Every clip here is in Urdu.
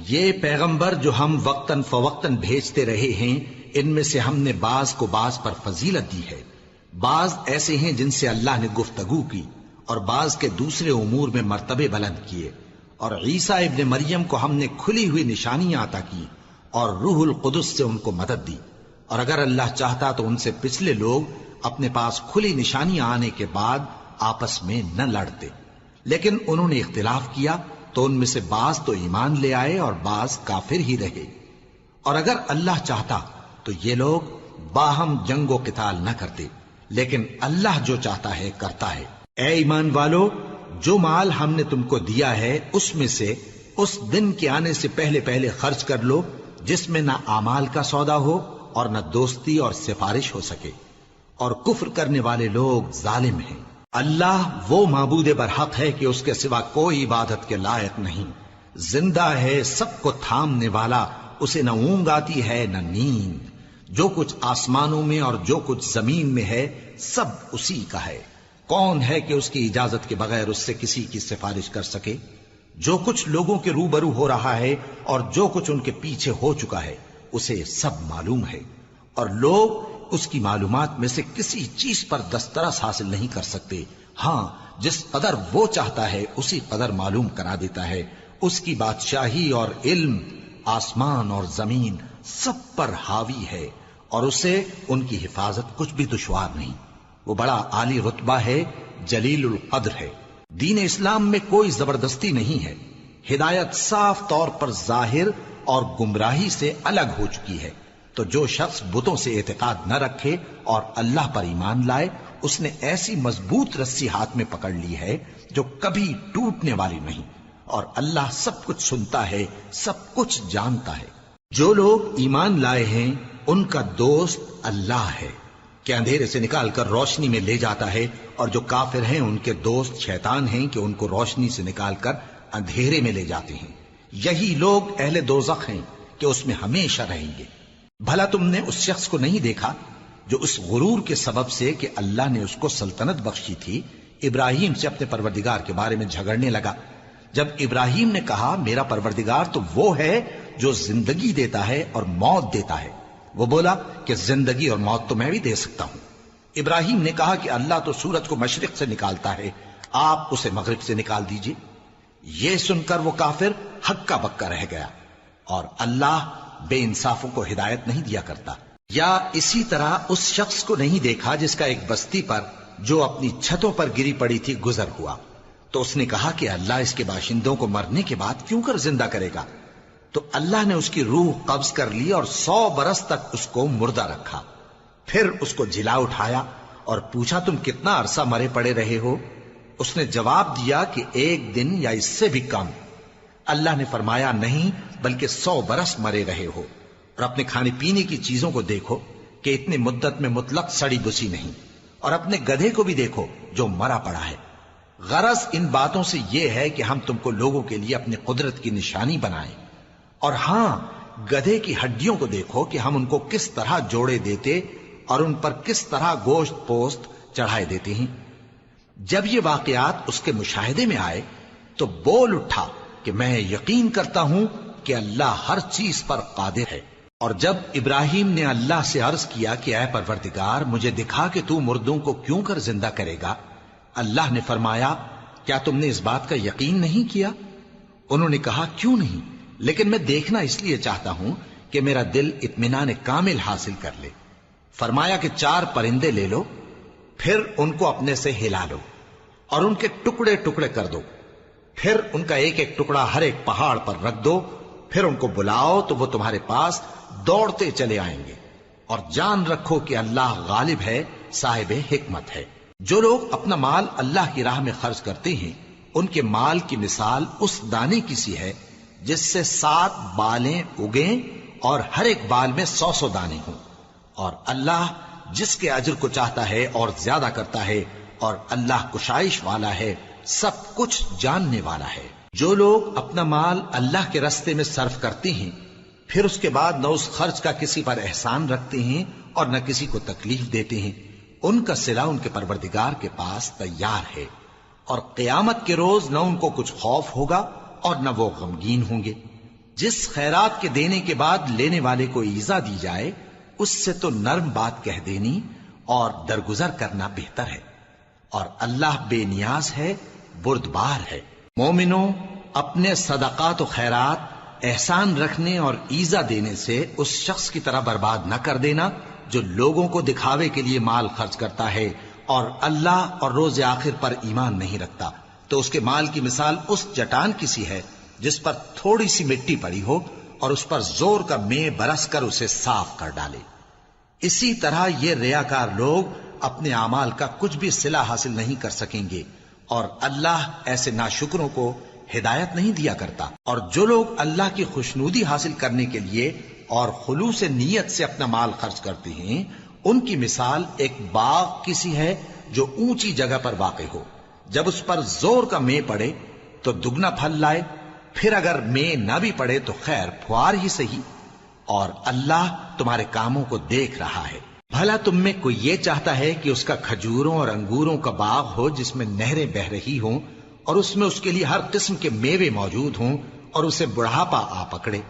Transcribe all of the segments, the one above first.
یہ پیغمبر جو ہم وقتاً فوقتاً بھیجتے رہے ہیں، ان میں سے ہم نے بعض کو بعض پر فضیلت دی ہے۔ بعض ایسے ہیں جن سے اللہ نے گفتگو کی، اور بعض کے دوسرے امور میں مرتبے بلند کیے۔ اور عیسیٰ ابن مریم کو ہم نے کھلی ہوئی نشانیاں عطا کی اور روح القدس سے ان کو مدد دی۔ اور اگر اللہ چاہتا تو ان سے پچھلے لوگ اپنے پاس کھلی نشانیاں آنے کے بعد آپس میں نہ لڑتے، لیکن انہوں نے اختلاف کیا تو ان میں سے بعض تو ایمان لے آئے اور بعض کافر ہی رہے۔ اور اگر اللہ چاہتا تو یہ لوگ باہم جنگ و قتال نہ کرتے، لیکن اللہ جو چاہتا ہے کرتا ہے۔ اے ایمان والو، جو مال ہم نے تم کو دیا ہے اس میں سے اس دن کے آنے سے پہلے پہلے خرچ کر لو جس میں نہ اعمال کا سودا ہو اور نہ دوستی اور سفارش ہو سکے، اور کفر کرنے والے لوگ ظالم ہیں۔ اللہ وہ معبود برحق ہے کہ اس کے سوا کوئی عبادت کے لائق نہیں، زندہ ہے، سب کو تھامنے والا، اسے نہ اونگ آتی ہے نہ نیند۔ جو کچھ آسمانوں میں اور جو کچھ زمین میں ہے سب اسی کا ہے۔ کون ہے کہ اس کی اجازت کے بغیر اس سے کسی کی سفارش کر سکے؟ جو کچھ لوگوں کے روبرو ہو رہا ہے اور جو کچھ ان کے پیچھے ہو چکا ہے اسے سب معلوم ہے، اور لوگ اس کی معلومات میں سے کسی چیز پر دسترس حاصل نہیں کر سکتے۔ ہاں، جس قدر وہ چاہتا ہے اسی قدر معلوم کرا دیتا ہے۔ اس کی بادشاہی اور علم آسمان اور زمین سب پر حاوی ہے، اور اسے ان کی حفاظت کچھ بھی دشوار نہیں۔ وہ بڑا عالی رتبہ ہے، جلیل القدر ہے۔ دین اسلام میں کوئی زبردستی نہیں ہے، ہدایت صاف طور پر ظاہر اور گمراہی سے الگ ہو چکی ہے۔ تو جو شخص بتوں سے اعتقاد نہ رکھے اور اللہ پر ایمان لائے، اس نے ایسی مضبوط رسی ہاتھ میں پکڑ لی ہے جو کبھی ٹوٹنے والی نہیں، اور اللہ سب کچھ سنتا ہے، سب کچھ جانتا ہے۔ جو لوگ ایمان لائے ہیں ان کا دوست اللہ ہے کہ اندھیرے سے نکال کر روشنی میں لے جاتا ہے، اور جو کافر ہیں ان کے دوست شیطان ہیں کہ ان کو روشنی سے نکال کر اندھیرے میں لے جاتے ہیں۔ یہی لوگ اہل دوزخ ہیں کہ اس میں ہمیشہ رہیں گے۔ بھلا تم نے اس شخص کو نہیں دیکھا جو اس غرور کے سبب سے کہ اللہ نے اس کو سلطنت بخشی تھی، ابراہیم سے اپنے پروردگار کے بارے میں جھگڑنے لگا؟ جب ابراہیم نے کہا میرا پروردگار تو وہ ہے جو زندگی دیتا ہے اور موت دیتا ہے، وہ بولا کہ زندگی اور موت تو میں بھی دے سکتا ہوں۔ ابراہیم نے کہا کہ اللہ تو سورج کو مشرق سے نکالتا ہے، آپ اسے مغرب سے نکال دیجئے۔ یہ سن کر وہ کافر ہکا بکا رہ گیا، اور اللہ بے انصافوں کو ہدایت نہیں دیا کرتا۔ یا اسی طرح اس شخص کو نہیں دیکھا جس کا ایک بستی پر جو اپنی چھتوں پر گری پڑی تھی گزر ہوا، تو اس نے کہا کہ اللہ اس کے باشندوں کو مرنے کے بعد کیوں کر زندہ کرے گا؟ تو اللہ نے اس کی روح قبض کر لی اور 100 برس تک اس کو مردہ رکھا۔ پھر اس کو جلا اٹھایا اور پوچھا تم کتنا عرصہ مرے پڑے رہے ہو؟ اس نے جواب دیا کہ 1 دن یا اس سے بھی کم۔ اللہ نے فرمایا نہیں، بلکہ 100 برس مرے رہے ہو، اور اپنے کھانے پینے کی چیزوں کو دیکھو کہ اتنی مدت میں مطلق سڑی بسی نہیں، اور اپنے گدھے کو بھی دیکھو جو مرا پڑا ہے۔ غرض ان باتوں سے یہ ہے کہ ہم تم کو لوگوں کے لیے اپنی قدرت کی نشانی بنائیں۔ اور ہاں، گدھے کی ہڈیوں کو دیکھو کہ ہم ان کو کس طرح جوڑے دیتے اور ان پر کس طرح گوشت پوست چڑھائے دیتے ہیں۔ جب یہ واقعات اس کے مشاہدے میں آئے تو بول اٹھا کہ میں یقین کرتا ہوں کہ اللہ ہر چیز پر قادر ہے۔ اور جب ابراہیم نے اللہ سے عرض کیا کہ اے پروردگار مجھے دکھا کہ تو مردوں کو کیوں کر زندہ کرے گا، اللہ نے فرمایا کیا تم نے اس بات کا یقین نہیں کیا؟ انہوں نے کہا کیوں نہیں، لیکن میں دیکھنا اس لیے چاہتا ہوں کہ میرا دل اطمینان کامل حاصل کر لے۔ فرمایا کہ 4 پرندے لے لو، پھر ان کو اپنے سے ہلا لو اور ان کے ٹکڑے ٹکڑے کر دو، پھر ان کا ایک ایک ٹکڑا ہر ایک پہاڑ پر رکھ دو، پھر ان کو بلاؤ تو وہ تمہارے پاس دوڑتے چلے آئیں گے، اور جان رکھو کہ اللہ غالب ہے، صاحب حکمت ہے۔ جو لوگ اپنا مال اللہ کی راہ میں خرچ کرتے ہیں ان کے مال کی مثال اس دانے کی سی ہے جس سے 7 بالیں اگیں اور ہر ایک بال میں 100 دانے ہوں، اور اللہ جس کے اجر کو چاہتا ہے اور زیادہ کرتا ہے، اور اللہ کشائش والا ہے، سب کچھ جاننے والا ہے۔ جو لوگ اپنا مال اللہ کے راستے میں صرف کرتے ہیں پھر اس کے بعد نہ اس خرچ کا کسی پر احسان رکھتے ہیں اور نہ کسی کو تکلیف دیتے ہیں، ان کا صلہ ان کے پروردگار کے پاس تیار ہے، اور قیامت کے روز نہ ان کو کچھ خوف ہوگا اور نہ وہ غمگین ہوں گے۔ جس خیرات کے دینے کے بعد لینے والے کو ایذا دی جائے اس سے تو نرم بات کہہ دینی اور درگزر کرنا بہتر ہے، اور اللہ بے نیاز ہے، بردبار ہے۔ مومنوں، اپنے صدقات و خیرات احسان رکھنے اور ایذا دینے سے اس شخص کی طرح برباد نہ کر دینا جو لوگوں کو دکھاوے کے لیے مال خرچ کرتا ہے اور اللہ اور روز آخر پر ایمان نہیں رکھتا، تو اس کے مال کی مثال اس چٹان کی سی ہے جس پر تھوڑی سی مٹی پڑی ہو اور اس پر زور کا مے برس کر اسے صاف کر ڈالے۔ اسی طرح یہ ریاکار لوگ اپنے اعمال کا کچھ بھی صلہ حاصل نہیں کر سکیں گے، اور اللہ ایسے ناشکروں کو ہدایت نہیں دیا کرتا۔ اور جو لوگ اللہ کی خوشنودی حاصل کرنے کے لیے اور خلوص نیت سے اپنا مال خرچ کرتے ہیں، ان کی مثال ایک باغ کی سی ہے جو اونچی جگہ پر واقع ہو، جب اس پر زور کا مے پڑے تو دگنا پھل لائے، پھر اگر مے نہ بھی پڑے تو خیر پھوار ہی صحیح، اور اللہ تمہارے کاموں کو دیکھ رہا ہے۔ بھلا تم میں کوئی یہ چاہتا ہے کہ اس کا کھجوروں اور انگوروں کا باغ ہو جس میں نہریں بہہ رہی ہوں اور اس میں اس کے لیے ہر قسم کے میوے موجود ہوں اور اسے بڑھاپا آ پکڑے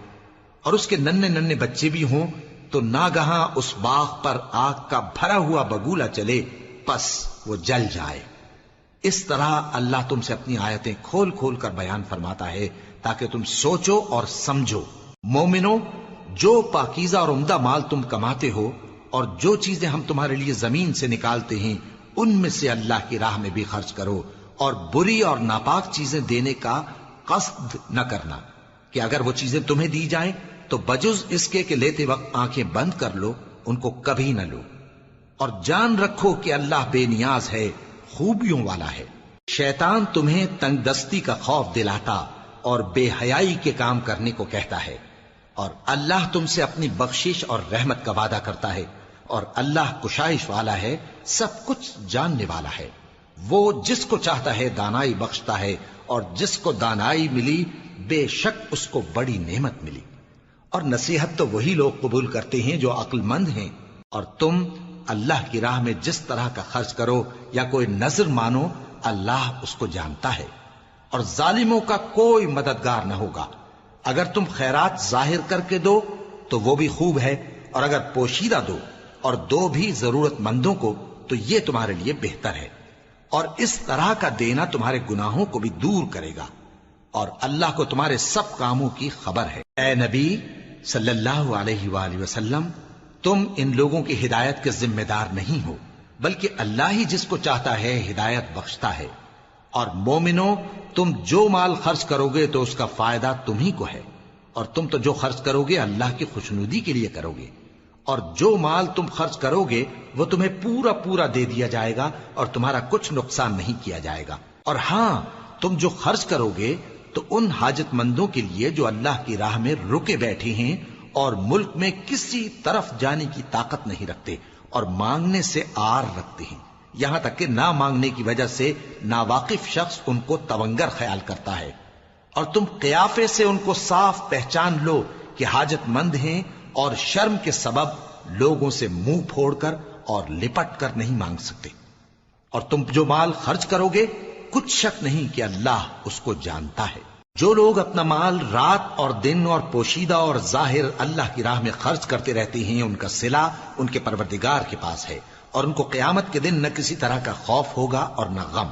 اور اس کے ننھے ننھے بچے بھی ہوں، تو ناگہاں اس باغ پر آگ کا بھرا ہوا بگولا چلے، پس وہ جل جائے۔ اس طرح اللہ تم سے اپنی آیتیں کھول کھول کر بیان فرماتا ہے تاکہ تم سوچو اور سمجھو۔ مومنو، جو پاکیزہ اور عمدہ مال تم کماتے ہو اور جو چیزیں ہم تمہارے لیے زمین سے نکالتے ہیں ان میں سے اللہ کی راہ میں بھی خرچ کرو، اور بری اور ناپاک چیزیں دینے کا قصد نہ کرنا کہ اگر وہ چیزیں تمہیں دی جائیں تو بجز اس کے کہ لیتے وقت آنکھیں بند کر لو ان کو کبھی نہ لو، اور جان رکھو کہ اللہ بے نیاز ہے، خوبیوں والا ہے۔ شیطان تمہیں تنگ دستی کا خوف دلاتا اور بے حیائی کے کام کرنے کو کہتا ہے، اور اللہ تم سے اپنی بخشش اور رحمت کا وعدہ کرتا ہے، اور اللہ کشائش والا ہے، سب کچھ جاننے والا ہے۔ وہ جس کو چاہتا ہے دانائی بخشتا ہے، اور جس کو دانائی ملی بے شک اس کو بڑی نعمت ملی۔ اور نصیحت تو وہی لوگ قبول کرتے ہیں جو عقل مند ہیں، اور تم اللہ کی راہ میں جس طرح کا خرچ کرو یا کوئی نذر مانو اللہ اس کو جانتا ہے، اور ظالموں کا کوئی مددگار نہ ہوگا۔ اگر تم خیرات ظاہر کر کے دو تو وہ بھی خوب ہے، اور اگر پوشیدہ دو اور دو بھی ضرورت مندوں کو تو یہ تمہارے لیے بہتر ہے، اور اس طرح کا دینا تمہارے گناہوں کو بھی دور کرے گا، اور اللہ کو تمہارے سب کاموں کی خبر ہے۔ اے نبی صلی اللہ علیہ وآلہ وسلم، تم ان لوگوں کی ہدایت کے ذمہ دار نہیں ہو، بلکہ اللہ ہی جس کو چاہتا ہے ہدایت بخشتا ہے۔ اور مومنو، تم جو مال خرچ کرو گے تو اس کا فائدہ تمہیں کو ہے، اور تم تو جو خرچ کرو گے اللہ کی خوشنودی کے لیے کرو گے، اور جو مال تم خرچ کرو گے وہ تمہیں پورا پورا دے دیا جائے گا اور تمہارا کچھ نقصان نہیں کیا جائے گا۔ اور ہاں، تم جو خرچ کرو گے تو ان حاجت مندوں کے لیے جو اللہ کی راہ میں رکے بیٹھے ہیں اور ملک میں کسی طرف جانے کی طاقت نہیں رکھتے اور مانگنے سے آر رکھتے ہیں، یہاں تک کہ نہ مانگنے کی وجہ سے ناواقف شخص ان کو تونگر خیال کرتا ہے، اور تم قیافے سے ان کو صاف پہچان لو کہ حاجت مند ہیں، اور شرم کے سبب لوگوں سے منہ پھوڑ کر اور لپٹ کر نہیں مانگ سکتے۔ اور تم جو مال خرچ کرو گے کچھ شک نہیں کہ اللہ اس کو جانتا ہے۔ جو لوگ اپنا مال رات اور دن اور پوشیدہ اور ظاہر اللہ کی راہ میں خرچ کرتے رہتے ہیں، ان کا صلہ ان کے پروردگار کے پاس ہے، اور ان کو قیامت کے دن نہ کسی طرح کا خوف ہوگا اور نہ غم۔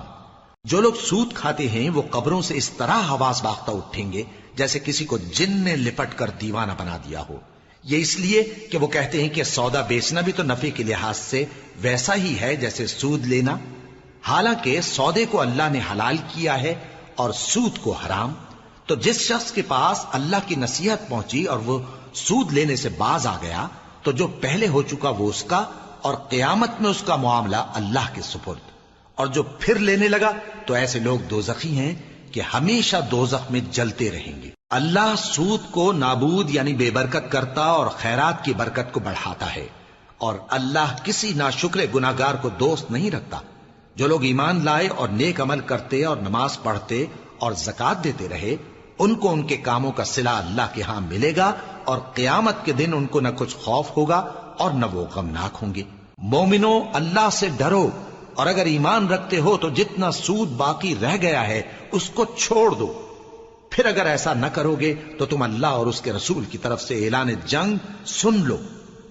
جو لوگ سود کھاتے ہیں وہ قبروں سے اس طرح حواس باختہ اٹھیں گے جیسے کسی کو جن نے لپٹ کر دیوانہ بنا دیا ہو، یہ اس لیے کہ وہ کہتے ہیں کہ سودا بیچنا بھی تو نفع کے لحاظ سے ویسا ہی ہے جیسے سود لینا، حالانکہ سودے کو اللہ نے حلال کیا ہے اور سود کو حرام۔ تو جس شخص کے پاس اللہ کی نصیحت پہنچی اور وہ سود لینے سے باز آ گیا تو جو پہلے ہو چکا وہ اس کا، اور قیامت میں اس کا معاملہ اللہ کے سپرد، اور جو پھر لینے لگا تو ایسے لوگ دوزخی ہیں کہ ہمیشہ دوزخ میں جلتے رہیں گے۔ اللہ سود کو نابود یعنی بے برکت کرتا اور خیرات کی برکت کو بڑھاتا ہے، اور اللہ کسی ناشکر گناہگار کو دوست نہیں رکھتا۔ جو لوگ ایمان لائے اور نیک عمل کرتے اور نماز پڑھتے اور زکوٰۃ دیتے رہے، ان کو ان کے کاموں کا صلہ اللہ کے ہاں ملے گا، اور قیامت کے دن ان کو نہ کچھ خوف ہوگا اور نہ وہ غمناک ہوں گے۔ مومنو، اللہ سے ڈرو، اور اگر ایمان رکھتے ہو تو جتنا سود باقی رہ گیا ہے اس کو چھوڑ دو، پھر اگر ایسا نہ کرو گے تو تم اللہ اور اس کے رسول کی طرف سے اعلان جنگ سن لو،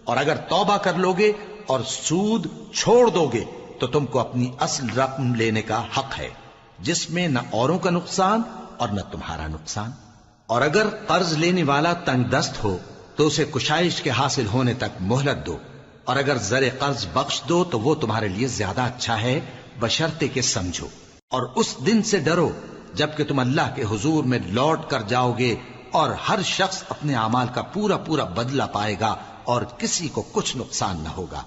اور اگر توبہ کر لو گے اور سود چھوڑ دو گے تو تم کو اپنی اصل رقم لینے کا حق ہے، جس میں نہ اوروں کا نقصان اور نہ تمہارا نقصان۔ اور اگر قرض لینے والا تنگ دست ہو تو اسے کشائش کے حاصل ہونے تک مہلت دو، اور اگر زر قرض بخش دو تو وہ تمہارے لیے زیادہ اچھا ہے، بشرطے کہ سمجھو۔ اور اس دن سے ڈرو جبکہ تم اللہ کے حضور میں لوٹ کر جاؤ گے، اور ہر شخص اپنے اعمال کا پورا پورا بدلہ پائے گا اور کسی کو کچھ نقصان نہ ہوگا۔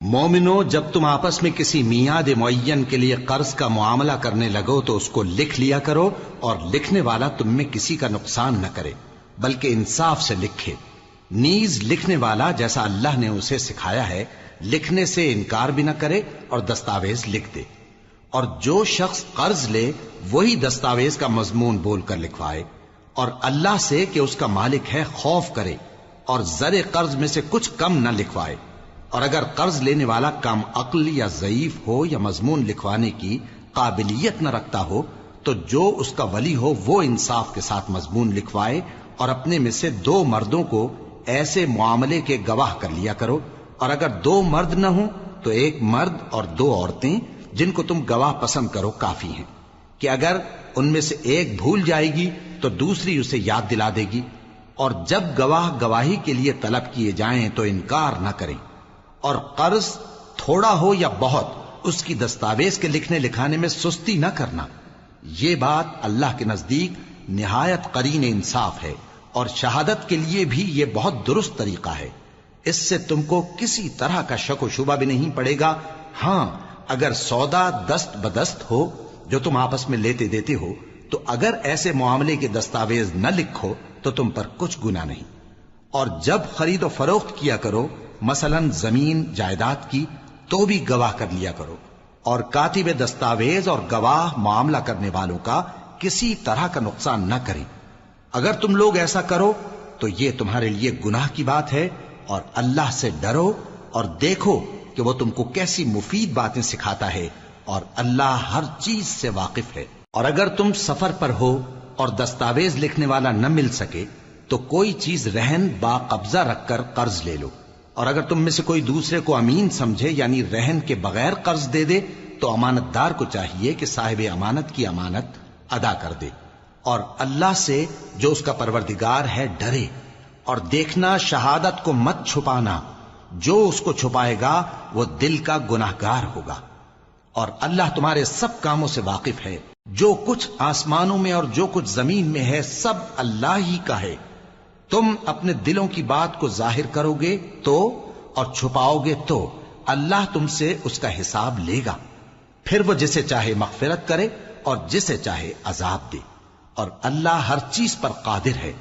مومنو، جب تم آپس میں کسی میعاد معین کے لیے قرض کا معاملہ کرنے لگو تو اس کو لکھ لیا کرو، اور لکھنے والا تم میں کسی کا نقصان نہ کرے بلکہ انصاف سے لکھے۔ نیز لکھنے والا جیسا اللہ نے اسے سکھایا ہے لکھنے سے انکار بھی نہ کرے اور دستاویز لکھ دے، اور جو شخص قرض لے وہی دستاویز کا مضمون بول کر لکھوائے، اور اللہ سے کہ اس کا مالک ہے خوف کرے، اور زر قرض میں سے کچھ کم نہ لکھوائے۔ اور اگر قرض لینے والا کم عقل یا ضعیف ہو یا مضمون لکھوانے کی قابلیت نہ رکھتا ہو تو جو اس کا ولی ہو وہ انصاف کے ساتھ مضمون لکھوائے، اور اپنے میں سے 2 مردوں کو ایسے معاملے کے گواہ کر لیا کرو، اور اگر 2 مرد نہ ہوں تو 1 مرد اور 2 عورتیں جن کو تم گواہ پسند کرو کافی ہیں، کہ اگر ان میں سے ایک بھول جائے گی تو دوسری اسے یاد دلا دے گی۔ اور جب گواہ گواہی کے لیے طلب کیے جائیں تو انکار نہ کریں، اور قرض تھوڑا ہو یا بہت اس کی دستاویز کے لکھنے لکھانے میں سستی نہ کرنا۔ یہ بات اللہ کے نزدیک نہایت قرین انصاف ہے، اور شہادت کے لیے بھی یہ بہت درست طریقہ ہے۔ اس سے تم کو کسی طرح کا شک و شبہ بھی نہیں پڑے گا۔ ہاں، اگر سودا دست بدست ہو جو تم آپس میں لیتے دیتے ہو تو اگر ایسے معاملے کے دستاویز نہ لکھو تو تم پر کچھ گناہ نہیں۔ اور جب خرید و فروخت کیا کرو، مثلا زمین جائیداد کی، تو بھی گواہ کر لیا کرو، اور کاتب دستاویز اور گواہ معاملہ کرنے والوں کا کسی طرح کا نقصان نہ کریں۔ اگر تم لوگ ایسا کرو تو یہ تمہارے لیے گناہ کی بات ہے، اور اللہ سے ڈرو اور دیکھو کہ وہ تم کو کیسی مفید باتیں سکھاتا ہے، اور اللہ ہر چیز سے واقف ہے۔ اور اگر تم سفر پر ہو اور دستاویز لکھنے والا نہ مل سکے تو کوئی چیز رہن با قبضہ رکھ کر قرض لے لو، اور اگر تم میں سے کوئی دوسرے کو امین سمجھے یعنی رہن کے بغیر قرض دے دے تو امانت دار کو چاہیے کہ صاحب امانت کی امانت ادا کر دے، اور اللہ سے جو اس کا پروردگار ہے ڈرے، اور دیکھنا شہادت کو مت چھپانا، جو اس کو چھپائے گا وہ دل کا گناہگار ہوگا۔ اور اللہ تمہارے سب کاموں سے واقف ہے، جو کچھ آسمانوں میں اور جو کچھ زمین میں ہے سب اللہ ہی کا ہے۔ تم اپنے دلوں کی بات کو ظاہر کرو گے تو اور چھپاؤ گے تو اللہ تم سے اس کا حساب لے گا، پھر وہ جسے چاہے مغفرت کرے اور جسے چاہے عذاب دے، اور اللہ ہر چیز پر قادر ہے۔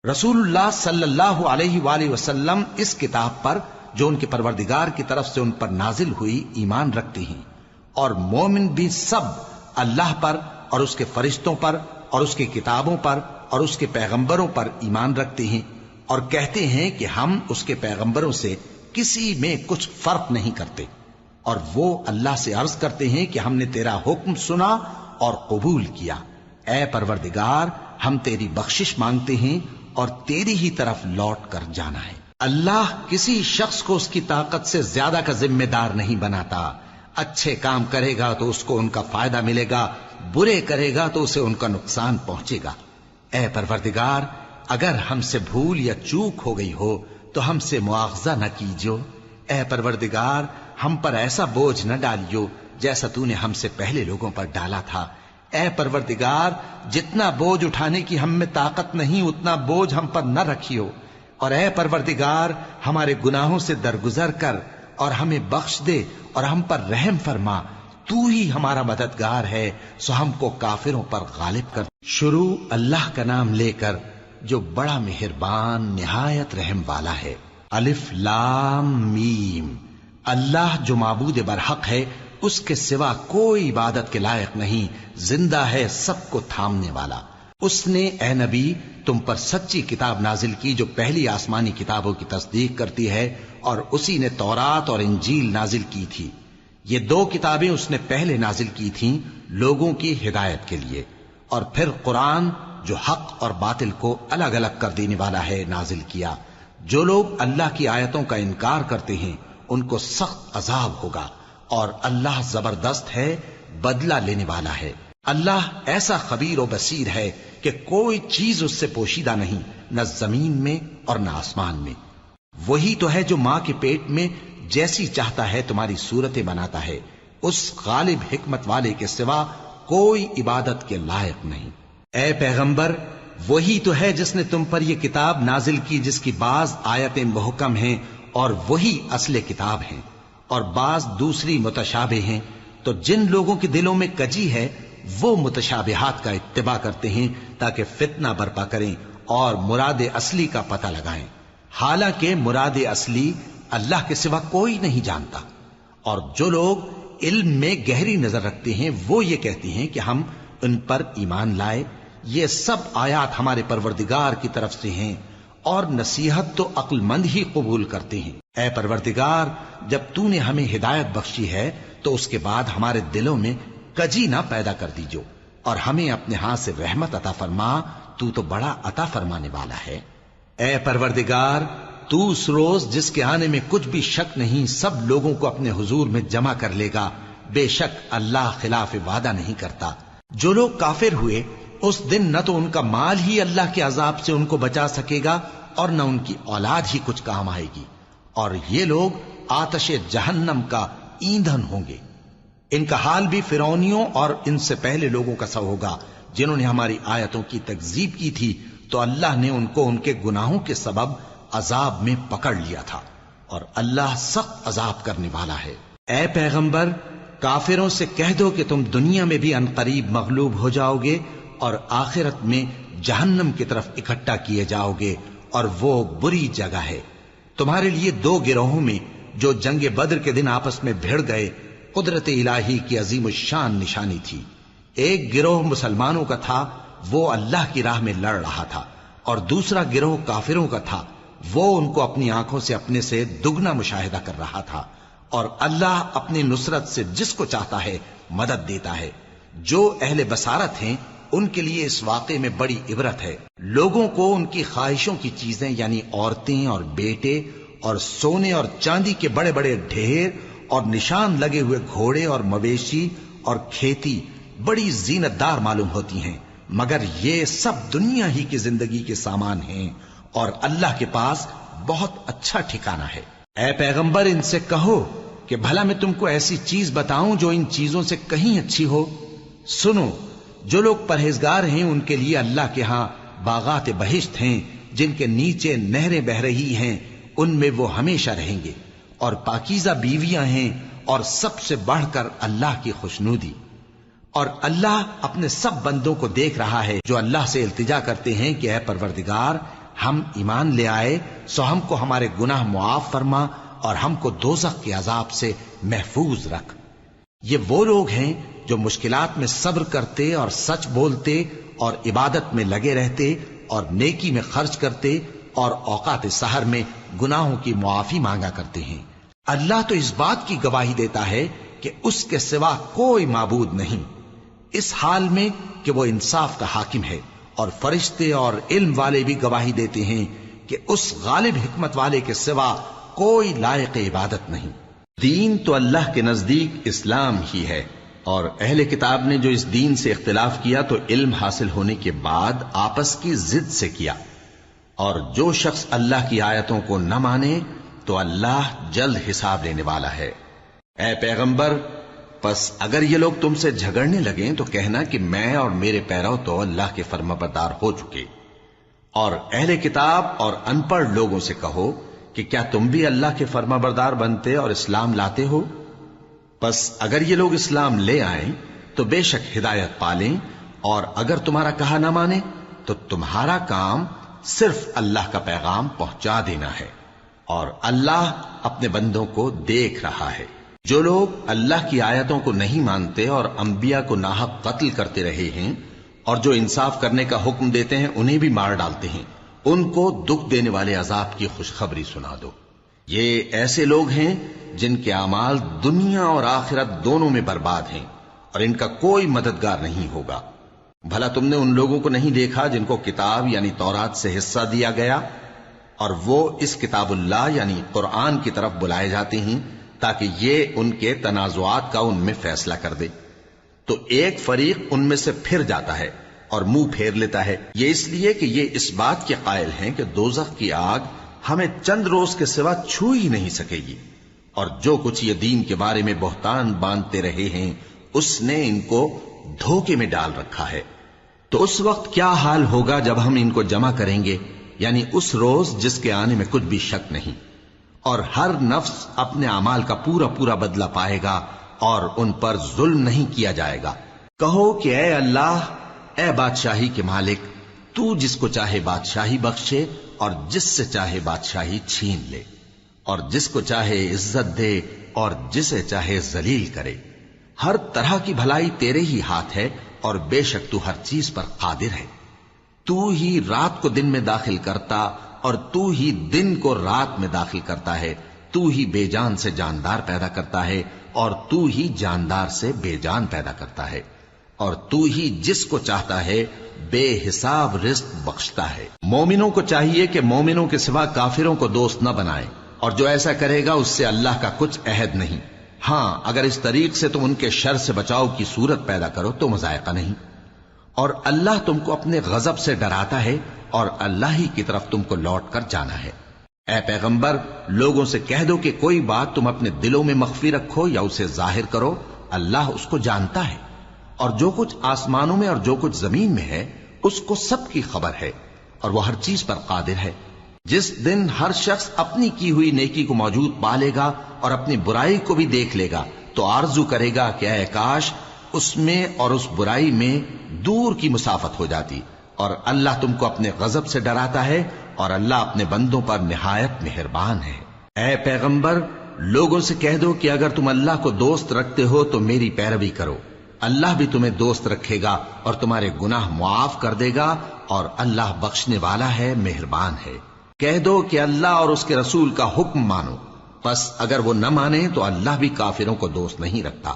رسول اللہ صلی اللہ علیہ وآلہ وسلم اس کتاب پر جو ان کے پروردگار کی طرف سے ان پر نازل ہوئی ایمان رکھتے ہیں، اور مومن بھی سب اللہ پر اور اس کے فرشتوں پر اور اس کی کتابوں پر اور اس کے پیغمبروں پر ایمان رکھتے ہیں، اور کہتے ہیں کہ ہم اس کے پیغمبروں سے کسی میں کچھ فرق نہیں کرتے، اور وہ اللہ سے عرض کرتے ہیں کہ ہم نے تیرا حکم سنا اور قبول کیا۔ اے پروردگار، ہم تیری بخشش مانگتے ہیں اور تیری ہی طرف لوٹ کر جانا ہے۔ اللہ کسی شخص کو اس کی طاقت سے زیادہ کا ذمہ دار نہیں بناتا۔ اچھے کام کرے گا تو اس کو ان کا فائدہ ملے گا، برے کرے گا تو اسے ان کا نقصان پہنچے گا۔ اے پروردگار، اگر ہم سے بھول یا چوک ہو گئی ہو تو ہم سے مواخذہ نہ کیجو۔ اے پروردگار، ہم پر ایسا بوجھ نہ ڈالیو جیسا تو نے ہم سے پہلے لوگوں پر ڈالا تھا۔ اے پروردگار، جتنا بوجھ اٹھانے کی ہم میں طاقت نہیں اتنا بوجھ ہم پر نہ رکھیو، اور اے پروردگار، ہمارے گناہوں سے درگزر کر اور ہمیں بخش دے اور ہم پر رحم فرما، تو ہی ہمارا مددگار ہے، سو ہم کو کافروں پر غالب کر۔ شروع اللہ کا نام لے کر جو بڑا مہربان نہایت رحم والا ہے۔ الف لام میم۔ اللہ جو معبود برحق ہے، اس کے سوا کوئی عبادت کے لائق نہیں، زندہ ہے، سب کو تھامنے والا۔ اس نے اے نبی تم پر سچی کتاب نازل کی جو پہلی آسمانی کتابوں کی تصدیق کرتی ہے، اور اسی نے تورات اور انجیل نازل کی تھی۔ یہ 2 کتابیں اس نے پہلے نازل کی تھیں لوگوں کی ہدایت کے لیے، اور پھر قرآن جو حق اور باطل کو الگ الگ کر دینے والا ہے نازل کیا۔ جو لوگ اللہ کی آیتوں کا انکار کرتے ہیں ان کو سخت عذاب ہوگا، اور اللہ زبردست ہے، بدلہ لینے والا ہے۔ اللہ ایسا خبیر و بصیر ہے کہ کوئی چیز اس سے پوشیدہ نہیں، نہ زمین میں اور نہ آسمان میں۔ وہی تو ہے جو ماں کے پیٹ میں جیسی چاہتا ہے تمہاری صورتیں بناتا ہے، اس غالب حکمت والے کے سوا کوئی عبادت کے لائق نہیں۔ اے پیغمبر، وہی تو ہے جس نے تم پر یہ کتاب نازل کی جس کی بعض آیتیں محکم ہیں اور وہی اصل کتاب ہیں، اور بعض دوسری متشابہ ہیں۔ تو جن لوگوں کے دلوں میں کجی ہے وہ متشابہات کا اتباع کرتے ہیں تاکہ فتنہ برپا کریں اور مراد اصلی کا پتہ لگائیں، حالانکہ مراد اصلی اللہ کے سوا کوئی نہیں جانتا۔ اور جو لوگ علم میں گہری نظر رکھتے ہیں وہ یہ کہتے ہیں کہ ہم ان پر ایمان لائے، یہ سب آیات ہمارے پروردگار کی طرف سے ہیں، اور نصیحت تو عقل مند ہی قبول کرتے ہیں۔ اے پروردگار، جب تو نے ہمیں ہدایت بخشی ہے تو اس کے بعد ہمارے دلوں میں کجی نہ پیدا کر دیجو، اور ہمیں اپنے ہاتھ سے رحمت عطا فرما، تو بڑا عطا فرمانے والا ہے۔ اے پروردگار، تو اس روز جس کے آنے میں کچھ بھی شک نہیں سب لوگوں کو اپنے حضور میں جمع کر لے گا، بے شک اللہ خلاف وعدہ نہیں کرتا۔ جو لوگ کافر ہوئے اس دن نہ تو ان کا مال ہی اللہ کے عذاب سے ان کو بچا سکے گا اور نہ ان کی اولاد ہی کچھ کام آئے گی، اور یہ لوگ آتش جہنم کا ایندھن ہوں گے۔ ان کا حال بھی فرعونیوں اور ان سے پہلے لوگوں کا سا ہوگا جنہوں نے ہماری آیتوں کی تکذیب کی تھی، تو اللہ نے ان کو ان کے گناہوں کے سبب عذاب میں پکڑ لیا تھا، اور اللہ سخت عذاب کرنے والا ہے۔ اے پیغمبر، کافروں سے کہہ دو کہ تم دنیا میں بھی عنقریب مغلوب ہو جاؤ گے اور آخرت میں جہنم کی طرف اکٹھا کیے جاؤ گے، اور وہ بری جگہ ہے۔ تمہارے لیے دو گروہوں میں جو جنگ بدر کے دن آپس میں بھڑ گئے قدرت الہی کی عظیم الشان نشانی تھی۔ ایک گروہ مسلمانوں کا تھا، وہ اللہ کی راہ میں لڑ رہا تھا، اور دوسرا گروہ کافروں کا تھا، وہ ان کو اپنی آنکھوں سے اپنے سے دگنا مشاہدہ کر رہا تھا۔ اور اللہ اپنی نصرت سے جس کو چاہتا ہے مدد دیتا ہے۔ جو اہل بصارت ہیں ان کے لیے اس واقعے میں بڑی عبرت ہے۔ لوگوں کو ان کی خواہشوں کی چیزیں یعنی عورتیں اور بیٹے اور سونے اور چاندی کے بڑے بڑے ڈھیر اور نشان لگے ہوئے گھوڑے اور مویشی اور کھیتی بڑی زینت دار معلوم ہوتی ہیں، مگر یہ سب دنیا ہی کی زندگی کے سامان ہیں، اور اللہ کے پاس بہت اچھا ٹھکانہ ہے۔ اے پیغمبر، ان سے کہو کہ بھلا میں تم کو ایسی چیز بتاؤں جو ان چیزوں سے کہیں اچھی ہو؟ سنو، جو لوگ پرہیزگار ہیں ان کے لیے اللہ کے ہاں باغات بہشت ہیں جن کے نیچے نہریں بہ رہی ہیں، ان میں وہ ہمیشہ رہیں گے، اور پاکیزہ بیویاں ہیں، اور سب سے بڑھ کر اللہ کی خوشنودی۔ اور اللہ اپنے سب بندوں کو دیکھ رہا ہے جو اللہ سے التجا کرتے ہیں کہ اے پروردگار، ہم ایمان لے آئے سو ہم کو ہمارے گناہ معاف فرما اور ہم کو دوزخ کے عذاب سے محفوظ رکھ۔ یہ وہ لوگ ہیں جو مشکلات میں صبر کرتے اور سچ بولتے اور عبادت میں لگے رہتے اور نیکی میں خرچ کرتے اور اوقات سحر میں گناہوں کی معافی مانگا کرتے ہیں۔ اللہ تو اس بات کی گواہی دیتا ہے کہ اس کے سوا کوئی معبود نہیں، اس حال میں کہ وہ انصاف کا حاکم ہے، اور فرشتے اور علم والے بھی گواہی دیتے ہیں کہ اس غالب حکمت والے کے سوا کوئی لائق عبادت نہیں۔ دین تو اللہ کے نزدیک اسلام ہی ہے، اور اہل کتاب نے جو اس دین سے اختلاف کیا تو علم حاصل ہونے کے بعد آپس کی ضد سے کیا، اور جو شخص اللہ کی آیتوں کو نہ مانے تو اللہ جلد حساب لینے والا ہے۔ اے پیغمبر، پس اگر یہ لوگ تم سے جھگڑنے لگیں تو کہنا کہ میں اور میرے پیرو تو اللہ کے فرمانبردار ہو چکے، اور اہل کتاب اور ان پڑھ لوگوں سے کہو کہ کیا تم بھی اللہ کے فرمانبردار بنتے اور اسلام لاتے ہو؟ پس اگر یہ لوگ اسلام لے آئیں تو بے شک ہدایت پالیں، اور اگر تمہارا کہا نہ مانے تو تمہارا کام صرف اللہ کا پیغام پہنچا دینا ہے، اور اللہ اپنے بندوں کو دیکھ رہا ہے۔ جو لوگ اللہ کی آیتوں کو نہیں مانتے اور انبیاء کو ناحق قتل کرتے رہے ہیں، اور جو انصاف کرنے کا حکم دیتے ہیں انہیں بھی مار ڈالتے ہیں، ان کو دکھ دینے والے عذاب کی خوشخبری سنا دو۔ یہ ایسے لوگ ہیں جن کے اعمال دنیا اور آخرت دونوں میں برباد ہیں، اور ان کا کوئی مددگار نہیں ہوگا۔ بھلا تم نے ان لوگوں کو نہیں دیکھا جن کو کتاب یعنی تورات سے حصہ دیا گیا اور وہ اس کتاب اللہ یعنی قرآن کی طرف بلائے جاتے ہیں تاکہ یہ ان کے تنازعات کا ان میں فیصلہ کر دے؟ تو ایک فریق ان میں سے پھر جاتا ہے اور منہ پھیر لیتا ہے، یہ اس لیے کہ یہ اس بات کے قائل ہیں کہ دوزخ کی آگ ہمیں چند روز کے سوا چھو ہی نہیں سکے گی، اور جو کچھ یہ دین کے بارے میں بہتان باندھتے رہے ہیں اس نے ان کو دھوکے میں ڈال رکھا ہے۔ تو اس وقت کیا حال ہوگا جب ہم ان کو جمع کریں گے، یعنی اس روز جس کے آنے میں کچھ بھی شک نہیں، اور ہر نفس اپنے اعمال کا پورا پورا بدلہ پائے گا اور ان پر ظلم نہیں کیا جائے گا۔ کہو کہ اے اللہ، اے بادشاہی کے مالک، تو جس کو چاہے بادشاہی بخشے اور جس سے چاہے بادشاہی چھین لے، اور جس کو چاہے عزت دے اور جسے چاہے ذلیل کرے۔ ہر طرح کی بھلائی تیرے ہی ہاتھ ہے اور بے شک تو ہر چیز پر قادر ہے۔ تو ہی رات کو دن میں داخل کرتا اور تو ہی دن کو رات میں داخل کرتا ہے، تو ہی بے جان سے جاندار پیدا کرتا ہے اور تو ہی جاندار سے بے جان پیدا کرتا ہے، اور تو ہی جس کو چاہتا ہے بے حساب رزق بخشتا ہے۔ مومنوں کو چاہیے کہ مومنوں کے سوا کافروں کو دوست نہ بنائیں، اور جو ایسا کرے گا اس سے اللہ کا کچھ عہد نہیں۔ ہاں، اگر اس طریق سے تم ان کے شر سے بچاؤ کی صورت پیدا کرو تو مذائقہ نہیں، اور اللہ تم کو اپنے غضب سے ڈراتا ہے اور اللہ ہی کی طرف تم کو لوٹ کر جانا ہے۔ اے پیغمبر، لوگوں سے کہہ دو کہ کوئی بات تم اپنے دلوں میں مخفی رکھو یا اسے ظاہر کرو، اللہ اس کو جانتا ہے، اور جو کچھ آسمانوں میں اور جو کچھ زمین میں ہے اس کو سب کی خبر ہے، اور وہ ہر چیز پر قادر ہے۔ جس دن ہر شخص اپنی کی ہوئی نیکی کو موجود پا لے گا اور اپنی برائی کو بھی دیکھ لے گا تو آرزو کرے گا کہ اے کاش اس میں اور اس برائی میں دور کی مسافت ہو جاتی، اور اللہ تم کو اپنے غضب سے ڈراتا ہے اور اللہ اپنے بندوں پر نہایت مہربان ہے۔ اے پیغمبر، لوگوں سے کہہ دو کہ اگر تم اللہ کو دوست رکھتے ہو تو میری پیروی کرو، اللہ بھی تمہیں دوست رکھے گا اور تمہارے گناہ معاف کر دے گا، اور اللہ بخشنے والا ہے، مہربان ہے۔ کہہ دو کہ اللہ اور اس کے رسول کا حکم مانو، پس اگر وہ نہ مانے تو اللہ بھی کافروں کو دوست نہیں رکھتا۔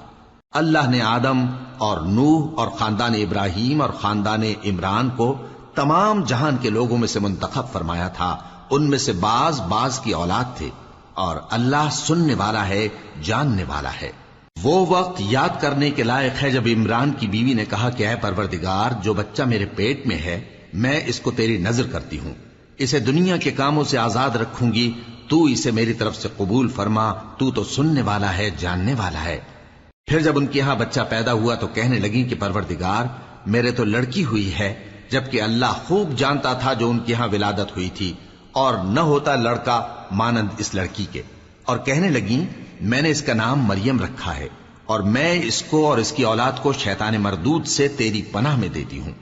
اللہ نے آدم اور نوح اور خاندان ابراہیم اور خاندان عمران کو تمام جہان کے لوگوں میں سے منتخب فرمایا تھا، ان میں سے بعض کی اولاد تھے، اور اللہ سننے والا ہے، جاننے والا ہے۔ وہ وقت یاد کرنے کے لائق ہے جب عمران کی بیوی نے کہا کہ اے پروردگار، جو بچہ میرے پیٹ میں ہے میں اس کو تیری نظر کرتی ہوں، اسے دنیا کے کاموں سے آزاد رکھوں گی، تو اسے میری طرف سے قبول فرما، تو سننے والا ہے، جاننے والا ہے۔ پھر جب ان کے ہاں بچہ پیدا ہوا تو کہنے لگی کہ پروردگار، میرے تو لڑکی ہوئی ہے، جبکہ اللہ خوب جانتا تھا جو ان کے ہاں ولادت ہوئی تھی، اور نہ ہوتا لڑکا مانند اس لڑکی کے، اور کہنے لگی میں نے اس کا نام مریم رکھا ہے، اور میں اس کو اور اس کی اولاد کو شیطان مردود سے تیری پناہ میں دیتی ہوں۔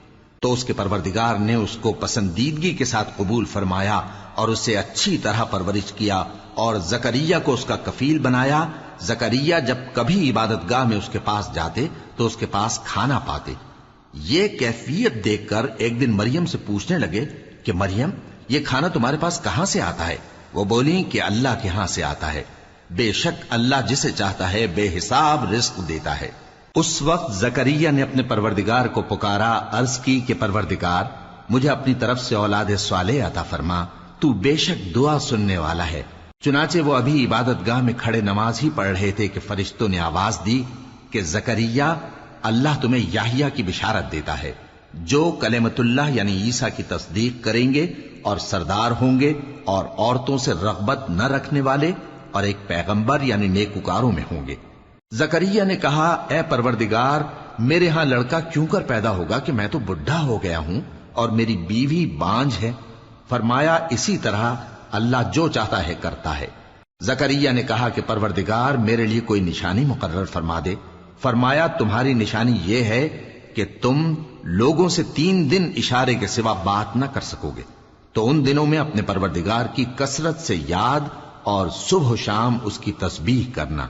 تو اس کے پروردگار نے اس کو پسندیدگی کے ساتھ قبول فرمایا اور اسے اچھی طرح پرورش کیا، اور زکریا کو اس کا کفیل بنایا۔ زکریا جب کبھی عبادت گاہ میں اس کے پاس جاتے تو اس کے پاس کھانا پاتے۔ یہ کیفیت دیکھ کر ایک دن مریم سے پوچھنے لگے کہ مریم، یہ کھانا تمہارے پاس کہاں سے آتا ہے؟ وہ بولی کہ اللہ کے ہاں سے آتا ہے، بے شک اللہ جسے چاہتا ہے بے حساب رزق دیتا ہے۔ اس وقت زکریا نے اپنے پروردگار کو پکارا، عرض کی کہ پروردگار، مجھے اپنی طرف سے اولاد صالح عطا فرما، تو بے شک دعا سننے والا ہے۔ چنانچہ وہ ابھی عبادت گاہ میں کھڑے نماز ہی پڑھ رہے تھے کہ فرشتوں نے آواز دی کہ زکریا، اللہ تمہیں یحییٰ کی بشارت دیتا ہے، جو کلمۃ اللہ یعنی عیسیٰ کی تصدیق کریں گے اور سردار ہوں گے اور عورتوں سے رغبت نہ رکھنے والے اور ایک پیغمبر یعنی نیکوکاروں میں ہوں گے۔ زکریا نے کہا، اے پروردگار، میرے ہاں لڑکا کیوں کر پیدا ہوگا کہ میں تو بڈھا ہو گیا ہوں اور میری بیوی بانجھ ہے؟ فرمایا، اسی طرح اللہ جو چاہتا ہے کرتا ہے۔ زکریا نے کہا کہ پروردگار، میرے لیے کوئی نشانی مقرر فرما دے۔ فرمایا، تمہاری نشانی یہ ہے کہ تم لوگوں سے 3 دن اشارے کے سوا بات نہ کر سکو گے، تو ان دنوں میں اپنے پروردگار کی کثرت سے یاد اور صبح و شام اس کی تسبیح کرنا۔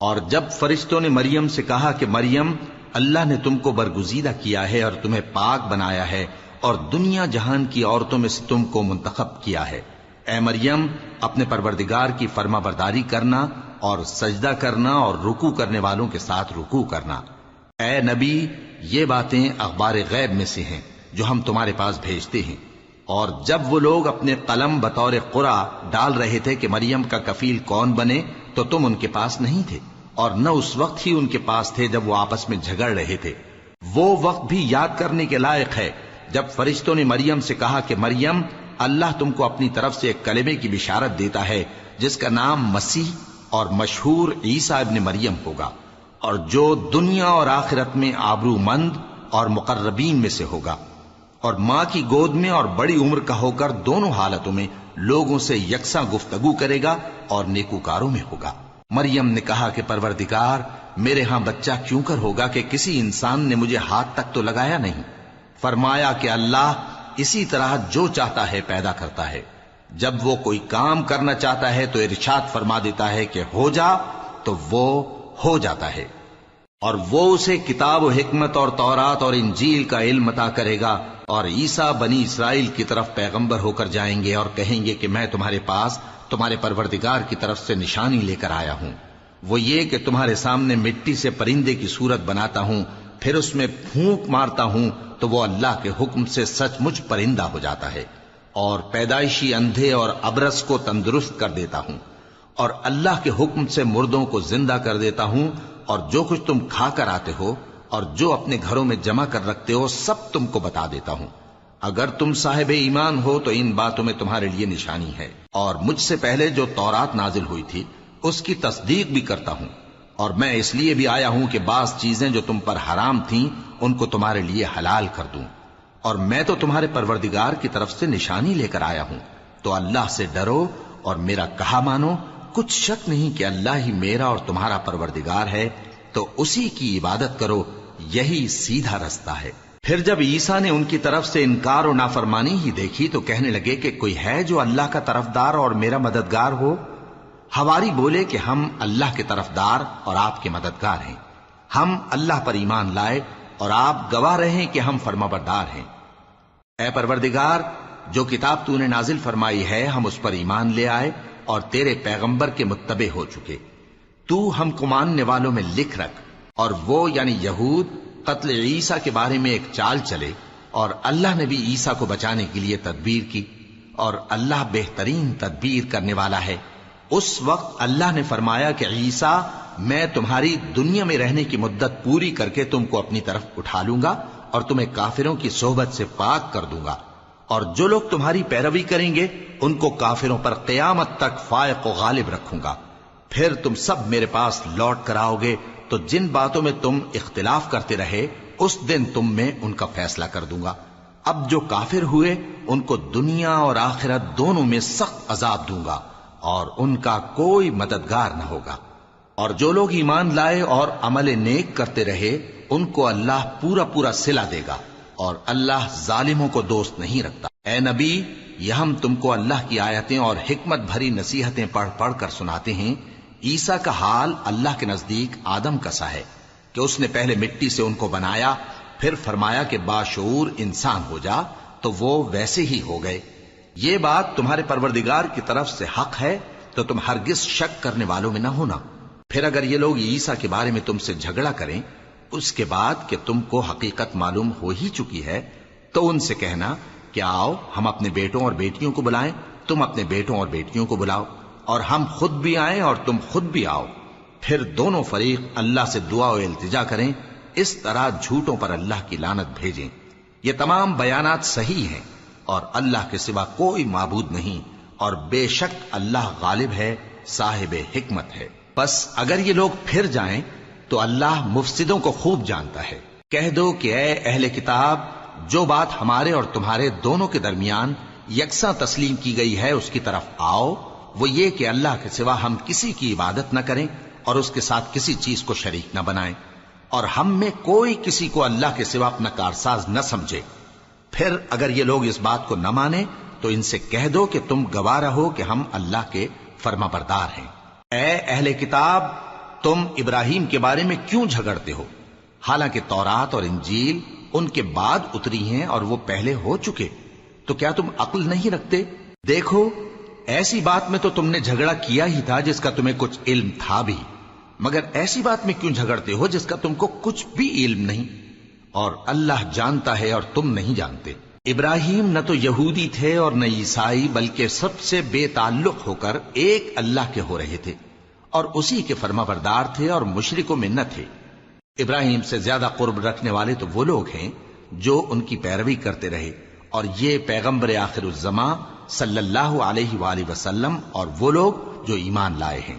اور جب فرشتوں نے مریم سے کہا کہ مریم، اللہ نے تم کو برگزیدہ کیا ہے اور تمہیں پاک بنایا ہے اور دنیا جہان کی عورتوں میں سے تم کو منتخب کیا ہے، اے مریم، اپنے پروردگار کی فرما برداری کرنا اور سجدہ کرنا اور رکوع کرنے والوں کے ساتھ رکوع کرنا۔ اے نبی، یہ باتیں اخبار غیب میں سے ہیں جو ہم تمہارے پاس بھیجتے ہیں۔ اور جب وہ لوگ اپنے قلم بطور قرعہ ڈال رہے تھے کہ مریم کا کفیل کون بنے تو تم ان کے پاس نہیں تھے، اور نہ اس وقت ہی ان کے پاس تھے جب وہ آپس میں جھگڑ رہے تھے۔ وہ وقت بھی یاد کرنے کے لائق ہے جب فرشتوں نے مریم سے کہا کہ مریم، اللہ تم کو اپنی طرف سے ایک کلمے کی بشارت دیتا ہے جس کا نام مسیح اور مشہور عیسیٰ ابن مریم ہوگا، اور جو دنیا اور آخرت میں آبرو مند اور مقربین میں سے ہوگا، اور ماں کی گود میں اور بڑی عمر کا ہو کر دونوں حالتوں میں لوگوں سے یکساں گفتگو کرے گا اور نیکوکاروں میں ہوگا۔ مریم نے کہا کہ پروردگار، میرے ہاں بچہ کیوں کر ہوگا کہ کسی انسان نے مجھے ہاتھ تک تو لگایا نہیں۔ فرمایا کہ اللہ اسی طرح جو چاہتا ہے پیدا کرتا ہے، جب وہ کوئی کام کرنا چاہتا ہے تو ارشاد فرما دیتا ہے کہ ہو جا تو وہ ہو جاتا ہے۔ اور وہ اسے کتاب و حکمت اور تورات اور انجیل کا علم عطا کرے گا، اور عیسیٰ بنی اسرائیل کی طرف پیغمبر ہو کر جائیں گے اور کہیں گے کہ میں تمہارے پاس تمہارے پروردگار کی طرف سے نشانی لے کر آیا ہوں، وہ یہ کہ تمہارے سامنے مٹی سے پرندے کی صورت بناتا ہوں، پھر اس میں پھونک مارتا ہوں تو وہ اللہ کے حکم سے سچ مچ پرندہ ہو جاتا ہے، اور پیدائشی اندھے اور ابرص کو تندرست کر دیتا ہوں، اور اللہ کے حکم سے مردوں کو زندہ کر دیتا ہوں، اور جو کچھ تم کھا کر آتے ہو اور جو اپنے گھروں میں جمع کر رکھتے ہو سب تم کو بتا دیتا ہوں۔ اگر تم صاحب ایمان ہو تو ان باتوں میں تمہارے لیے نشانی ہے، اور مجھ سے پہلے جو تورات نازل ہوئی تھی اس کی تصدیق بھی کرتا ہوں، اور میں اس لیے بھی آیا ہوں کہ بعض چیزیں جو تم پر حرام تھیں ان کو تمہارے لیے حلال کر دوں، اور میں تو تمہارے پروردگار کی طرف سے نشانی لے کر آیا ہوں، تو اللہ سے ڈرو اور میرا کہا مانو۔ کچھ شک نہیں کہ اللہ ہی میرا اور تمہارا پروردگار ہے، تو اسی کی عبادت کرو، یہی سیدھا رستہ ہے۔ پھر جب عیسیٰ نے ان کی طرف سے انکار و نافرمانی ہی دیکھی تو کہنے لگے کہ کوئی ہے جو اللہ کا طرفدار اور میرا مددگار ہو؟ حواری بولے کہ ہم اللہ کے طرفدار اور آپ کے مددگار ہیں، ہم اللہ پر ایمان لائے اور آپ گواہ رہیں کہ ہم فرمانبردار ہیں۔ اے پروردگار، جو کتاب تو نے نازل فرمائی ہے ہم اس پر ایمان لے آئے اور تیرے پیغمبر کے متبع ہو چکے، تو ہم کو ماننے والوں میں لکھ رکھ۔ اور وہ یعنی یہود قتل عیسیٰ کے بارے میں ایک چال چلے، اور اللہ نے بھی عیسیٰ کو بچانے کے لیے تدبیر کی، اور اللہ بہترین تدبیر کرنے والا ہے۔ اس وقت اللہ نے فرمایا کہ عیسیٰ، میں تمہاری دنیا میں رہنے کی مدت پوری کر کے تم کو اپنی طرف اٹھا لوں گا اور تمہیں کافروں کی صحبت سے پاک کر دوں گا، اور جو لوگ تمہاری پیروی کریں گے ان کو کافروں پر قیامت تک فائق و غالب رکھوں گا۔ پھر تم سب میرے پاس لوٹ کر آؤ گے تو جن باتوں میں تم اختلاف کرتے رہے اس دن تم میں ان کا فیصلہ کر دوں گا۔ اب جو کافر ہوئے ان کو دنیا اور آخرت دونوں میں سخت عذاب دوں گا، اور ان کا کوئی مددگار نہ ہوگا۔ اور جو لوگ ایمان لائے اور عمل نیک کرتے رہے ان کو اللہ پورا پورا صلہ دے گا، اور اللہ ظالموں کو دوست نہیں رکھتا۔ اے نبی، یہ ہم تم کو اللہ کی آیتیں اور حکمت بھری نصیحتیں پڑھ پڑھ کر سناتے ہیں۔ عیسیٰ کا حال اللہ کے نزدیک آدم کا سا ہے کہ اس نے پہلے مٹی سے ان کو بنایا، پھر فرمایا کہ باشعور انسان ہو جا، تو وہ ویسے ہی ہو گئے۔ یہ بات تمہارے پروردگار کی طرف سے حق ہے، تو تم ہرگز شک کرنے والوں میں نہ ہونا۔ پھر اگر یہ لوگ عیسیٰ کے بارے میں تم سے جھگڑا کریں اس کے بعد کہ تم کو حقیقت معلوم ہو ہی چکی ہے، تو ان سے کہنا کہ آؤ ہم اپنے بیٹوں اور بیٹیوں کو بلائیں، تم اپنے بیٹوں اور بیٹیوں کو بلاؤ، اور ہم خود بھی آئیں اور تم خود بھی آؤ، پھر دونوں فریق اللہ سے دعا و التجا کریں، اس طرح جھوٹوں پر اللہ کی لعنت بھیجیں۔ یہ تمام بیانات صحیح ہیں، اور اللہ کے سوا کوئی معبود نہیں، اور بے شک اللہ غالب ہے، صاحب حکمت ہے۔ بس اگر یہ لوگ پھر جائیں تو اللہ مفسدوں کو خوب جانتا ہے۔ کہہ دو کہ اے اہل کتاب، جو بات ہمارے اور تمہارے دونوں کے درمیان یکساں تسلیم کی گئی ہے اس کی طرف آؤ، وہ یہ کہ اللہ کے سوا ہم کسی کی عبادت نہ کریں اور اس کے ساتھ کسی چیز کو شریک نہ بنائیں، اور ہم میں کوئی کسی کو اللہ کے سوا اپنا کارساز نہ سمجھے۔ پھر اگر یہ لوگ اس بات کو نہ مانیں تو ان سے کہہ دو کہ تم گواہ رہو کہ ہم اللہ کے فرما بردار ہیں۔ اے اہل کتاب، تم ابراہیم کے بارے میں کیوں جھگڑتے ہو؟ حالانکہ تورات اور انجیل ان کے بعد اتری ہیں اور وہ پہلے ہو چکے، تو کیا تم عقل نہیں رکھتے؟ دیکھو، ایسی بات میں تو تم نے جھگڑا کیا ہی تھا جس کا تمہیں کچھ علم تھا بھی، مگر ایسی بات میں کیوں جھگڑتے ہو جس کا تم کو کچھ بھی علم نہیں؟ اور اللہ جانتا ہے اور تم نہیں جانتے۔ ابراہیم نہ تو یہودی تھے اور نہ عیسائی، بلکہ سب سے بے تعلق ہو کر ایک اللہ کے ہو رہے تھے اور اسی کے فرما بردار تھے اور مشرکوں میں نہ تھے۔ ابراہیم سے زیادہ قرب رکھنے والے تو وہ لوگ ہیں جو ان کی پیروی کرتے رہے، اور یہ پیغمبر آخر الزماں صلی اللہ علیہ وآلہ وسلم اور وہ لوگ جو ایمان لائے ہیں،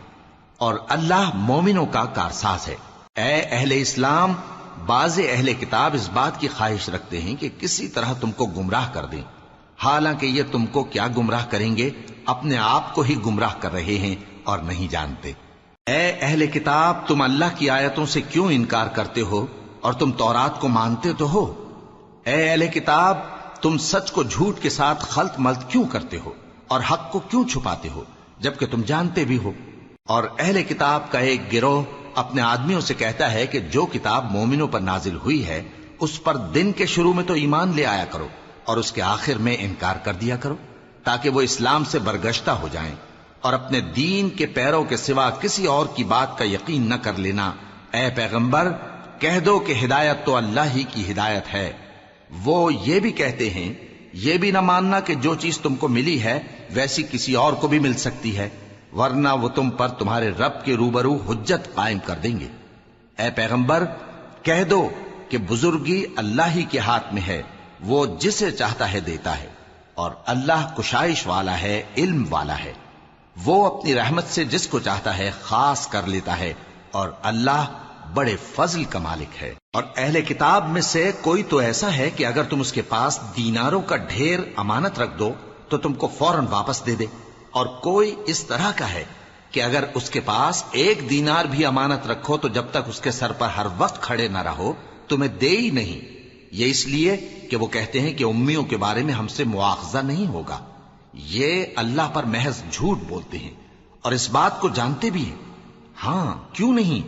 اور اللہ مومنوں کا کارساز ہے۔ اے اہل اسلام، بعض اہل کتاب اس بات کی خواہش رکھتے ہیں کہ کسی طرح تم کو گمراہ کر دیں، حالانکہ یہ تم کو کیا گمراہ کریں گے، اپنے آپ کو ہی گمراہ کر رہے ہیں اور نہیں جانتے۔ اے اہل کتاب، تم اللہ کی آیتوں سے کیوں انکار کرتے ہو اور تم تورات کو مانتے تو ہو؟ اے اہل کتاب، تم سچ کو جھوٹ کے ساتھ خلط ملط کیوں کرتے ہو اور حق کو کیوں چھپاتے ہو جبکہ تم جانتے بھی ہو؟ اور اہل کتاب کا ایک گروہ اپنے آدمیوں سے کہتا ہے کہ جو کتاب مومنوں پر نازل ہوئی ہے اس پر دن کے شروع میں تو ایمان لے آیا کرو اور اس کے آخر میں انکار کر دیا کرو، تاکہ وہ اسلام سے برگشتہ ہو جائیں اور اپنے دین کے پیروں کے سوا کسی اور کی بات کا یقین نہ کر لینا۔ اے پیغمبر، کہہ دو کہ ہدایت تو اللہ ہی کی ہدایت ہے۔ وہ یہ بھی کہتے ہیں، یہ بھی نہ ماننا کہ جو چیز تم کو ملی ہے ویسی کسی اور کو بھی مل سکتی ہے، ورنہ وہ تم پر تمہارے رب کے روبرو حجت قائم کر دیں گے۔ اے پیغمبر، کہہ دو کہ بزرگی اللہ ہی کے ہاتھ میں ہے، وہ جسے چاہتا ہے دیتا ہے، اور اللہ کشائش والا ہے، علم والا ہے۔ وہ اپنی رحمت سے جس کو چاہتا ہے خاص کر لیتا ہے، اور اللہ بڑے فضل کا مالک ہے۔ اور اہل کتاب میں سے کوئی تو ایسا ہے کہ اگر تم اس کے پاس دیناروں کا ڈھیر امانت رکھ دو تو تم کو فوراً واپس دے دے، اور کوئی اس طرح کا ہے کہ اگر اس کے پاس ایک دینار بھی امانت رکھو تو جب تک اس کے سر پر ہر وقت کھڑے نہ رہو تمہیں دے ہی نہیں۔ یہ اس لیے کہ وہ کہتے ہیں کہ امیوں کے بارے میں ہم سے مواخذہ نہیں ہوگا۔ یہ اللہ پر محض جھوٹ بولتے ہیں اور اس بات کو جانتے بھی ہیں۔ ہاں، کیوں نہیں،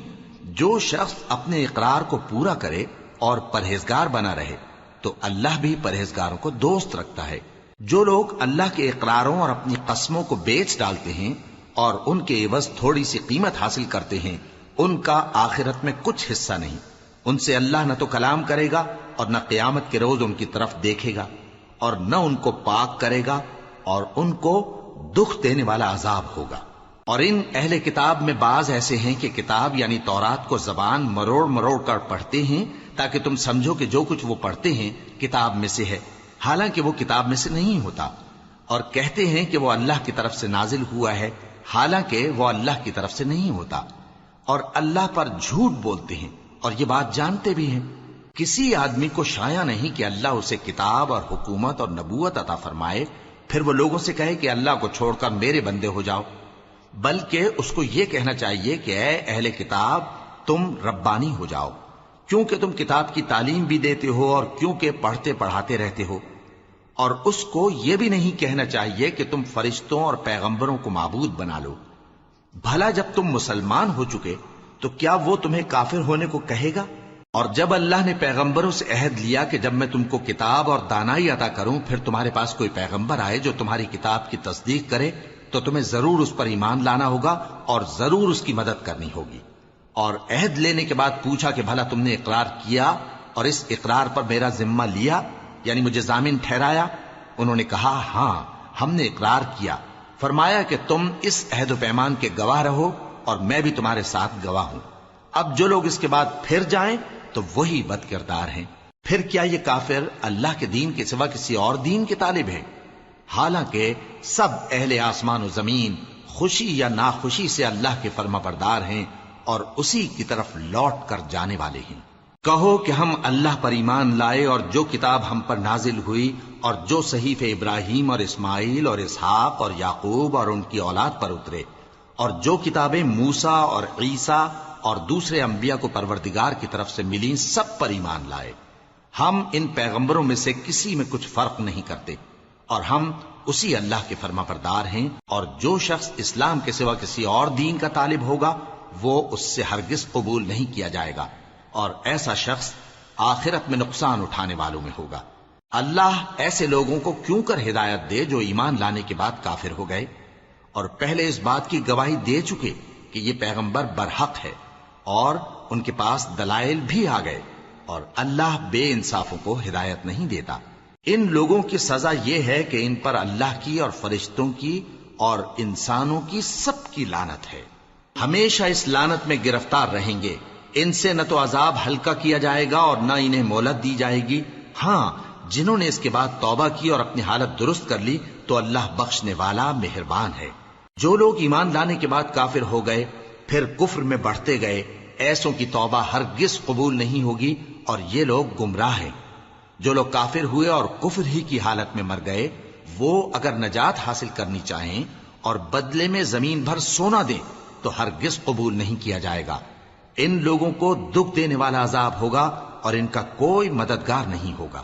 جو شخص اپنے اقرار کو پورا کرے اور پرہیزگار بنا رہے تو اللہ بھی پرہیزگاروں کو دوست رکھتا ہے۔ جو لوگ اللہ کے اقراروں اور اپنی قسموں کو بیچ ڈالتے ہیں اور ان کے عوض تھوڑی سی قیمت حاصل کرتے ہیں، ان کا آخرت میں کچھ حصہ نہیں۔ ان سے اللہ نہ تو کلام کرے گا اور نہ قیامت کے روز ان کی طرف دیکھے گا، اور نہ ان کو پاک کرے گا، اور ان کو دکھ دینے والا عذاب ہوگا۔ اور ان اہل کتاب میں بعض ایسے ہیں کہ کتاب یعنی تورات کو زبان مروڑ مروڑ کر پڑھتے ہیں تاکہ تم سمجھو کہ جو کچھ وہ پڑھتے ہیں کتاب میں سے ہے، حالانکہ وہ کتاب میں سے نہیں ہوتا، اور کہتے ہیں کہ وہ اللہ کی طرف سے نازل ہوا ہے، حالانکہ وہ اللہ کی طرف سے نہیں ہوتا، اور اللہ پر جھوٹ بولتے ہیں اور یہ بات جانتے بھی ہیں۔ کسی آدمی کو شایع نہیں کہ اللہ اسے کتاب اور حکومت اور نبوت عطا فرمائے پھر وہ لوگوں سے کہے کہ اللہ کو چھوڑ کر میرے بندے ہو جاؤ، بلکہ اس کو یہ کہنا چاہیے کہ اے اہل کتاب، تم ربانی ہو جاؤ، کیونکہ تم کتاب کی تعلیم بھی دیتے ہو اور کیونکہ پڑھتے پڑھاتے رہتے ہو۔ اور اس کو یہ بھی نہیں کہنا چاہیے کہ تم فرشتوں اور پیغمبروں کو معبود بنا لو۔ بھلا جب تم مسلمان ہو چکے تو کیا وہ تمہیں کافر ہونے کو کہے گا؟ اور جب اللہ نے پیغمبروں سے عہد لیا کہ جب میں تم کو کتاب اور دانائی عطا کروں پھر تمہارے پاس کوئی پیغمبر آئے جو تمہاری کتاب کی تصدیق کرے تو تمہیں ضرور اس پر ایمان لانا ہوگا اور ضرور اس کی مدد کرنی ہوگی۔ اور عہد لینے کے بعد پوچھا کہ بھلا تم نے اقرار کیا اور اس اقرار پر میرا ذمہ لیا، یعنی مجھے ضامن ٹھہرایا؟ انہوں نے کہا ہاں، ہم نے اقرار کیا۔ فرمایا کہ تم اس عہد و پیمان کے گواہ رہو اور میں بھی تمہارے ساتھ گواہ ہوں۔ اب جو لوگ اس کے بعد پھر جائیں تو وہی بد کردار ہیں۔ پھر کیا یہ کافر اللہ کے دین کے سوا کسی اور دین کے طالب ہیں؟ حالانکہ سب اہل آسمان و زمین خوشی یا ناخوشی سے اللہ کے فرما بردار ہیں اور اسی کی طرف لوٹ کر جانے والے ہیں۔ کہو کہ ہم اللہ پر ایمان لائے اور جو کتاب ہم پر نازل ہوئی اور جو صحیفے ابراہیم اور اسماعیل اور اسحاق اور یعقوب اور ان کی اولاد پر اترے، اور جو کتابیں موسیٰ اور عیسیٰ اور دوسرے انبیاء کو پروردگار کی طرف سے ملیں، سب پر ایمان لائے۔ ہم ان پیغمبروں میں سے کسی میں کچھ فرق نہیں کرتے، اور ہم اسی اللہ کے فرما بردار ہیں۔ اور جو شخص اسلام کے سوا کسی اور دین کا طالب ہوگا وہ اس سے ہرگز قبول نہیں کیا جائے گا، اور ایسا شخص آخرت میں نقصان اٹھانے والوں میں ہوگا۔ اللہ ایسے لوگوں کو کیوں کر ہدایت دے جو ایمان لانے کے بعد کافر ہو گئے اور پہلے اس بات کی گواہی دے چکے کہ یہ پیغمبر برحق ہے اور ان کے پاس دلائل بھی آ گئے، اور اللہ بے انصافوں کو ہدایت نہیں دیتا۔ ان لوگوں کی سزا یہ ہے کہ ان پر اللہ کی اور فرشتوں کی اور انسانوں کی سب کی لعنت ہے، ہمیشہ اس لعنت میں گرفتار رہیں گے۔ ان سے نہ تو عذاب ہلکا کیا جائے گا اور نہ انہیں مہلت دی جائے گی۔ ہاں، جنہوں نے اس کے بعد توبہ کی اور اپنی حالت درست کر لی تو اللہ بخشنے والا مہربان ہے۔ جو لوگ ایمان لانے کے بعد کافر ہو گئے پھر کفر میں بڑھتے گئے، ایسوں کی توبہ ہرگز قبول نہیں ہوگی اور یہ لوگ گمراہ ہیں۔ جو لوگ کافر ہوئے اور کفر ہی کی حالت میں مر گئے، وہ اگر نجات حاصل کرنی چاہیں اور بدلے میں زمین بھر سونا دیں تو ہرگز قبول نہیں کیا جائے گا۔ ان لوگوں کو دکھ دینے والا عذاب ہوگا اور ان کا کوئی مددگار نہیں ہوگا۔